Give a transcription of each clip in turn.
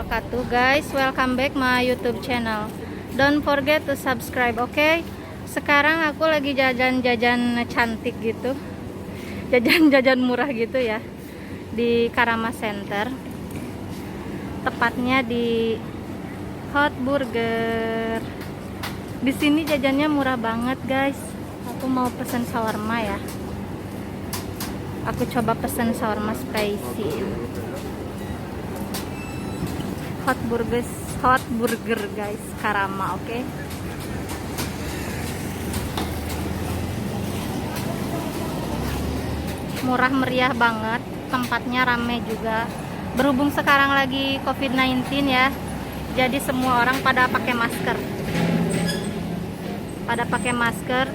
wabarakatuh. Guys, welcome back my YouTube channel. Don't forget to subscribe, okay? Sekarang aku lagi jajan-jajan cantik gitu, jajan-jajan murah gitu ya, di Karama Center, tepatnya di Hot Burger. Di sini jajannya murah banget guys. Aku mau pesen shawarma ya. Aku coba pesen shawarma spicy. Hot Burger guys, Karama, oke? Murah meriah banget, tempatnya rame juga. Berhubung sekarang lagi COVID-19 ya, jadi semua orang pada pakai masker.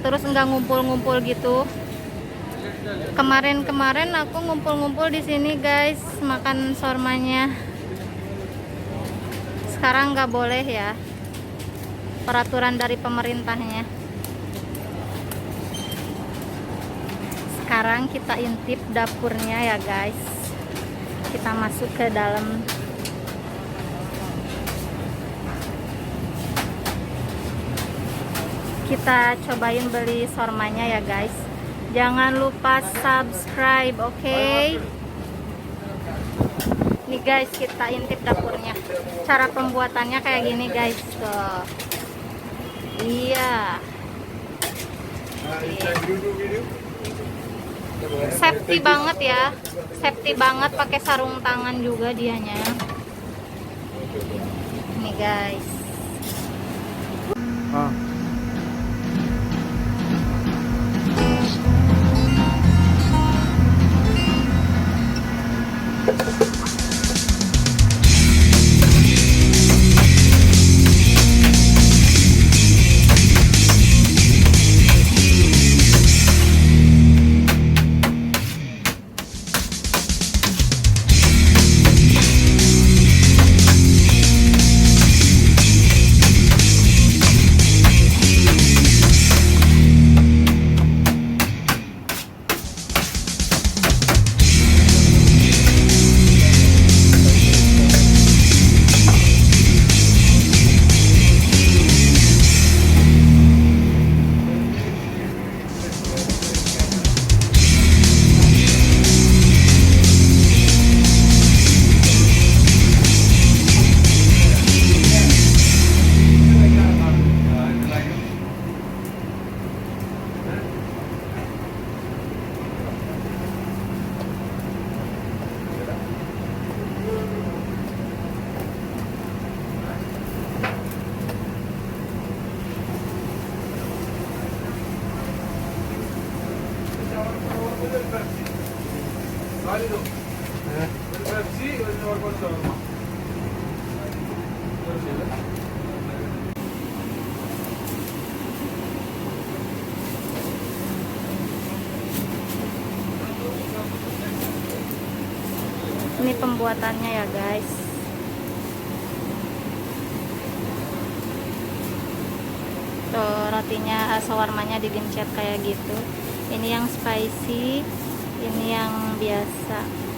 Terus nggak ngumpul-ngumpul gitu. Kemarin aku ngumpul-ngumpul di sini guys, makan shawarmanya. Sekarang nggak boleh ya, peraturan dari pemerintahnya. Sekarang kita intip dapurnya ya guys. Kita masuk ke dalam. Kita cobain beli shawarmanya ya guys. Jangan lupa subscribe, oke? Nih guys, kita intip dapurnya. Cara pembuatannya kayak gini guys, tuh. Iya. Safety banget ya. Safety banget, pakai sarung tangan juga dianya. Nih guys. Ini pembuatannya ya guys. Tuh rotinya, shawarmanya digencet kayak gitu. Ini yang spicy, ini yang biasa.